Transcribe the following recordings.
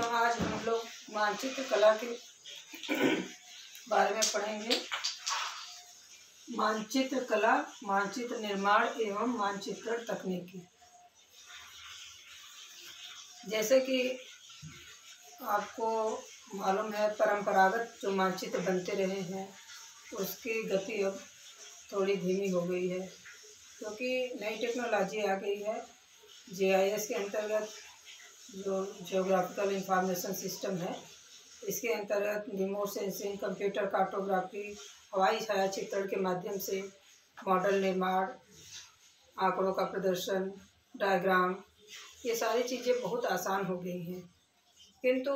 बच्चों, आज हम लोग मानचित्र कला के बारे में पढ़ेंगे। मानचित्र कला, मानचित्र निर्माण एवं मानचित्रण तकनीकी। जैसे कि आपको मालूम है, परंपरागत जो मानचित्र बनते रहे हैं उसकी गति अब थोड़ी धीमी हो गई है, क्योंकि नई टेक्नोलॉजी आ गई है। GIS के अंतर्गत जो जियोग्राफिकल इंफॉर्मेशन सिस्टम है, इसके अंतर्गत रिमोट सेंसिंग, कंप्यूटर कार्टोग्राफी, हवाई छायाचित्रण के माध्यम से मॉडल निर्माण, आंकड़ों का प्रदर्शन, डायग्राम, ये सारी चीज़ें बहुत आसान हो गई हैं। किंतु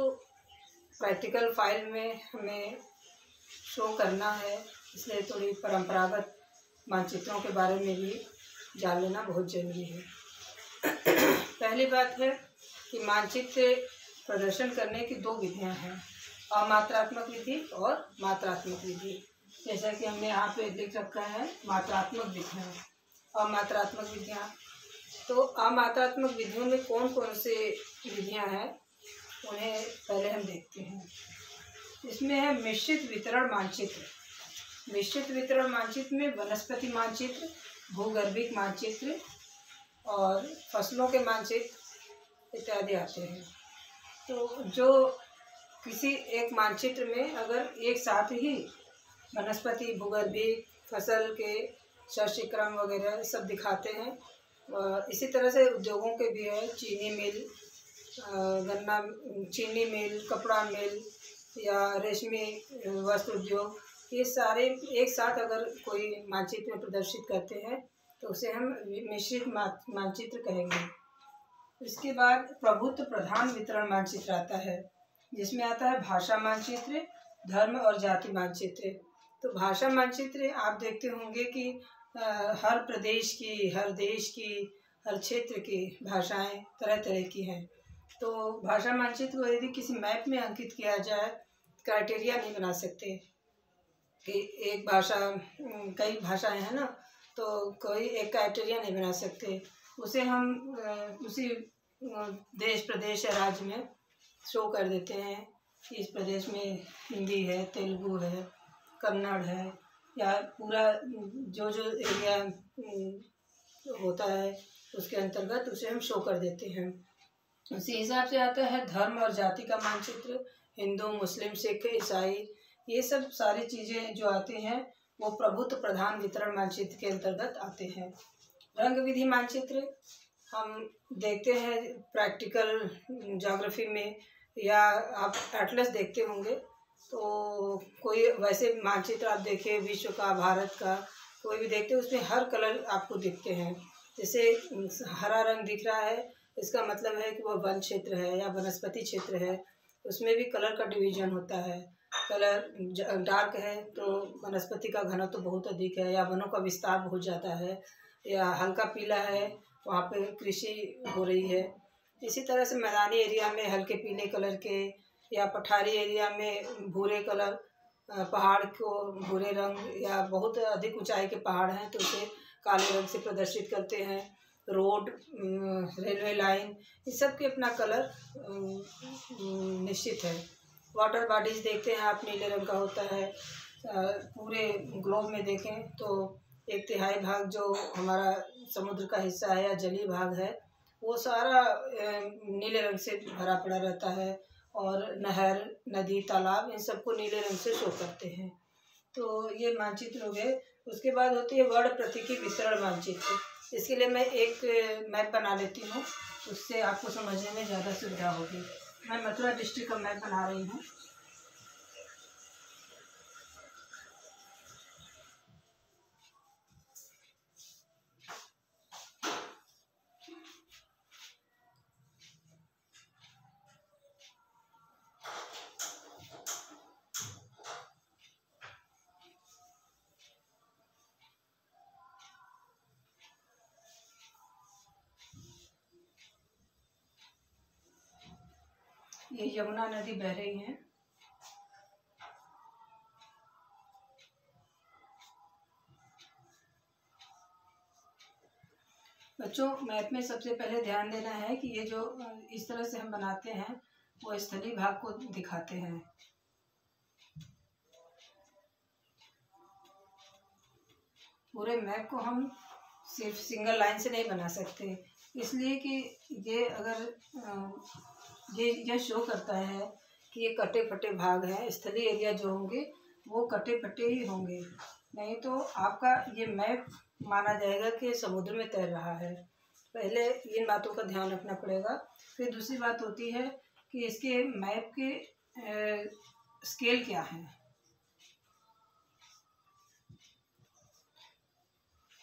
प्रैक्टिकल फाइल में हमें शो करना है, इसलिए थोड़ी परंपरागत मानचित्रों के बारे में भी जान लेना बहुत ज़रूरी है। पहली बात है कि मानचित्र प्रदर्शन करने की दो विधियां हैं, अमात्रात्मक विधि और मात्रात्मक विधि। जैसा कि हमने यहाँ पे लिख रखा है, मात्रात्मक विधियां, अमात्रात्मक विधियां। तो अमात्रात्मक विधियों में कौन कौन से विधियां हैं, उन्हें पहले हम देखते हैं। इसमें है मिश्रित वितरण मानचित्र। मिश्रित वितरण मानचित्र में वनस्पति मानचित्र, भूगर्भिक मानचित्र और फसलों के मानचित्र इत्यादि आते हैं। तो जो किसी एक मानचित्र में अगर एक साथ ही वनस्पति, भूगर्भिक, फसल के शस्य क्रम वगैरह सब दिखाते हैं, इसी तरह से उद्योगों के भी है, चीनी मिल, गन्ना, चीनी मिल, कपड़ा मिल या रेशमी वस्त्र उद्योग, ये सारे एक साथ अगर कोई मानचित्र में प्रदर्शित करते हैं तो उसे हम मिश्रित मानचित्र कहेंगे। इसके बाद प्रभुत्व प्रधान वितरण मानचित्र आता है, जिसमें आता है भाषा मानचित्र, धर्म और जाति मानचित्र। तो भाषा मानचित्र आप देखते होंगे कि हर प्रदेश की, हर देश की, हर क्षेत्र की भाषाएं तरह तरह की हैं। तो भाषा मानचित्र को यदि किसी मैप में अंकित किया जाए, क्राइटेरिया नहीं बना सकते कि एक भाषा, कई भाषाएं हैं ना, तो कोई एक क्राइटेरिया नहीं बना सकते। उसे हम उसी देश, प्रदेश या राज्य में शो कर देते हैं कि इस प्रदेश में हिंदी है, तेलुगु है, कन्नड़ है, या पूरा जो जो एरिया होता है उसके अंतर्गत उसे हम शो कर देते हैं। उसी हिसाब से आता है धर्म और जाति का मानचित्र, हिंदू, मुस्लिम, सिख, ईसाई, ये सब सारी चीज़ें जो आती हैं वो प्रभुत्व प्रधान वितरण मानचित्र के अंतर्गत आते हैं। रंग विधि मानचित्र हम देखते हैं प्रैक्टिकल ज्योग्राफी में, या आप एटलस देखते होंगे, तो कोई वैसे मानचित्र आप देखिए विश्व का, भारत का, कोई भी देखते हैं, उसमें हर कलर आपको दिखते हैं। जैसे हरा रंग दिख रहा है, इसका मतलब है कि वह वन क्षेत्र है या वनस्पति क्षेत्र है। उसमें भी कलर का डिवीजन होता है। कलर डार्क है तो वनस्पति का घनत्व तो बहुत अधिक है या वनों का विस्तार बहुत ज़्यादा है, या हल्का पीला है वहाँ पे कृषि हो रही है। इसी तरह से मैदानी एरिया में हल्के पीले कलर के, या पठारी एरिया में भूरे कलर, पहाड़ को भूरे रंग, या बहुत अधिक ऊंचाई के पहाड़ हैं तो उसे काले रंग से प्रदर्शित करते हैं। रोड, रेलवे लाइन, इस सब के अपना कलर निश्चित है। वाटर बॉडीज देखते हैं आप, नीले रंग का होता है। पूरे ग्लोब में देखें तो 1/3 भाग जो हमारा समुद्र का हिस्सा है या जलीय भाग है, वो सारा नीले रंग से भरा पड़ा रहता है, और नहर, नदी, तालाब, इन सबको नीले रंग से शो करते हैं। तो ये मानचित्र हो गए। उसके बाद होती है वर्ण प्रतीकी वितरण मानचित्र। इसके लिए मैं एक मैप बना लेती हूँ, उससे आपको समझने में ज़्यादा सुविधा होगी। मैं मथुरा डिस्ट्रिक्ट का मैप बना रही हूँ। ये यमुना नदी बह रही है। बच्चों, मैप में सबसे पहले ध्यान देना है कि ये जो इस तरह से हम बनाते हैं वो स्थलीय भाग को दिखाते हैं। पूरे मैप को हम सिर्फ सिंगल लाइन से नहीं बना सकते, इसलिए कि ये अगर ये शो करता है कि ये कटे फटे भाग हैं, स्थलीय एरिया जो होंगे वो कटे फटे ही होंगे, नहीं तो आपका ये मैप माना जाएगा कि समुद्र में तैर रहा है। पहले इन बातों का ध्यान रखना पड़ेगा। फिर दूसरी बात होती है कि इसके मैप के स्केल क्या है।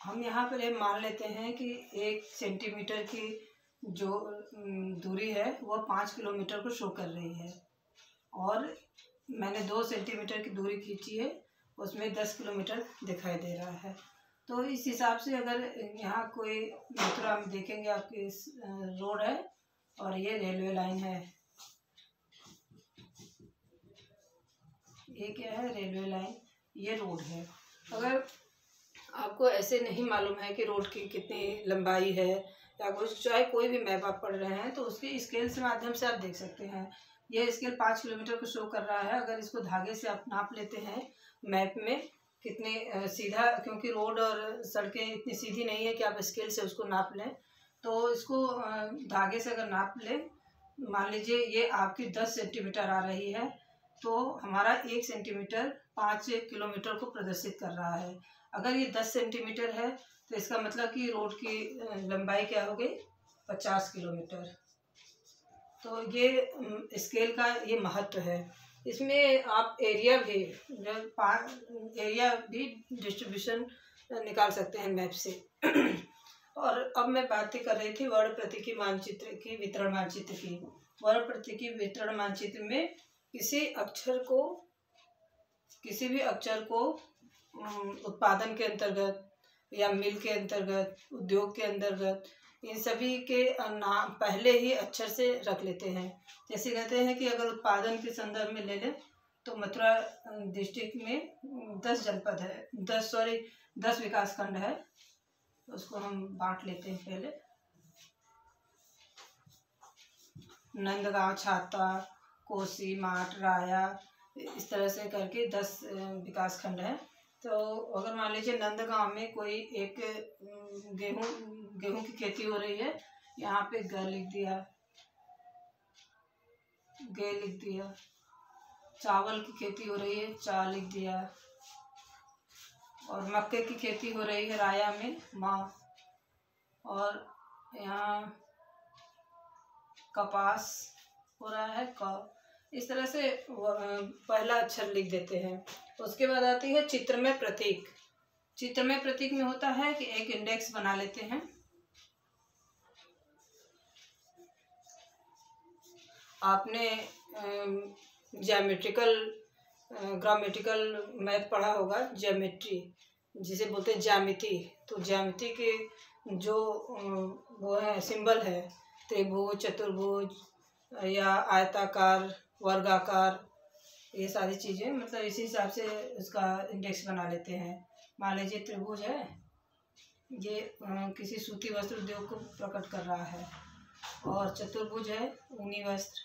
हम यहाँ पर ये मान लेते हैं कि 1 सेंटीमीटर की जो दूरी है वह 5 किलोमीटर को शो कर रही है, और मैंने 2 सेंटीमीटर की दूरी खींची है, उसमें 10 किलोमीटर दिखाई दे रहा है। तो इस हिसाब से अगर यहाँ कोई मथुरा में देखेंगे आपकी रोड है और ये रेलवे लाइन है, ये क्या है, रेलवे लाइन, ये रोड है। अगर आपको ऐसे नहीं मालूम है कि रोड की कितनी लंबाई है या कुछ, चाहे कोई भी मैप आप पढ़ रहे हैं तो उसके स्केल से माध्यम से आप देख सकते हैं। ये स्केल 5 किलोमीटर को शो कर रहा है। अगर इसको धागे से आप नाप लेते हैं मैप में कितने सीधा, क्योंकि रोड और सड़कें इतनी सीधी नहीं है कि आप स्केल से उसको नाप लें, तो इसको धागे से अगर नाप लें, मान लीजिए ये आपकी 10 सेंटीमीटर आ रही है, तो हमारा 1 सेंटीमीटर 5 किलोमीटर को प्रदर्शित कर रहा है। अगर ये 10 सेंटीमीटर है तो इसका मतलब कि रोड की लंबाई क्या हो गई, 50 किलोमीटर। तो ये स्केल का ये महत्व है। इसमें आप एरिया भी डिस्ट्रीब्यूशन निकाल सकते हैं मैप से। और अब मैं बात कर रही थी वर्ण प्रतीकी मानचित्र की, वितरण मानचित्र की। वर्ण प्रतीकी वितरण मानचित्र में किसी भी अक्षर को उत्पादन के अंतर्गत या मिल के अंतर्गत, उद्योग के अंतर्गत, इन सभी के नाम पहले ही अक्षर से रख लेते हैं। जैसे कहते हैं कि अगर उत्पादन के संदर्भ में ले लें तो मथुरा डिस्ट्रिक्ट में 10 जनपद है, 10 विकास खंड है। उसको हम बांट लेते हैं पहले। नंदगांव, छाता, कोसी, माट, राया, इस तरह से करके 10 विकास खंड है। तो अगर मान लीजिए नंदगांव में कोई एक गेहूं की खेती हो रही है, यहाँ पे ग लिख दिया, गे लिख दिया। चावल की खेती हो रही है, चा लिख दिया। और मक्के की खेती हो रही है राया में, माँ। और यहाँ कपास हो रहा है, क। इस तरह से पहला अक्षर लिख देते हैं। उसके बाद आती है चित्रमय प्रतीक। चित्रमय प्रतीक में होता है कि एक इंडेक्स बना लेते हैं। आपने ग्रामेटिकल मैथ पढ़ा होगा, ज्योमेट्री जिसे बोलते हैं, ज्यामिति। तो ज्यामिति के जो वो है सिंबल है, त्रिभुज, चतुर्भुज या आयताकार, वर्गाकार, ये सारी चीज़ें, मतलब इसी हिसाब से उसका इंडेक्स बना लेते हैं। मान लीजिए त्रिभुज है, ये किसी सूती वस्त्र उद्योग को प्रकट कर रहा है। और चतुर्भुज है, ऊनी वस्त्र।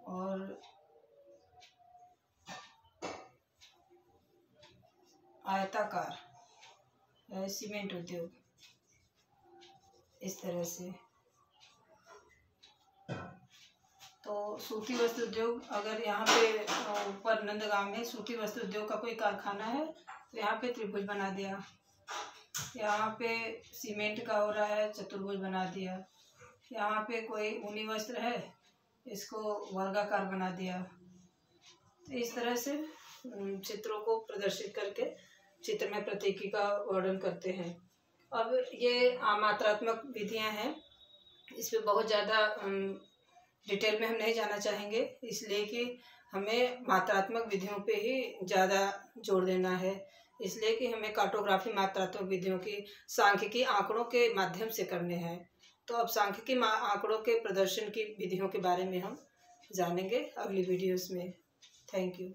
और आयताकार है सीमेंट उद्योग। इस तरह से तो सूती वस्त्र उद्योग, अगर यहाँ पे ऊपर नंदगांव में सूती वस्त्र उद्योग का कोई कारखाना है तो यहाँ पे त्रिभुज बना दिया। यहाँ पे सीमेंट का हो रहा है, चतुर्भुज बना दिया। यहाँ पे कोई ऊनी वस्त्र है, इसको वर्गाकार बना दिया। तो इस तरह से चित्रों को प्रदर्शित करके चित्रमय प्रतीकी का वर्णन करते हैं। अब ये मात्रात्मक विधियाँ हैं, इस पे बहुत ज़्यादा डिटेल में हम नहीं जाना चाहेंगे, इसलिए कि हमें मात्रात्मक विधियों पे ही ज़्यादा जोर देना है। इसलिए कि हमें कार्टोग्राफी मात्रात्मक विधियों की सांख्यिकी आंकड़ों के माध्यम से करने हैं। तो अब सांख्यिकी आंकड़ों के प्रदर्शन की विधियों के बारे में हम जानेंगे अगली वीडियोस में। Thank you.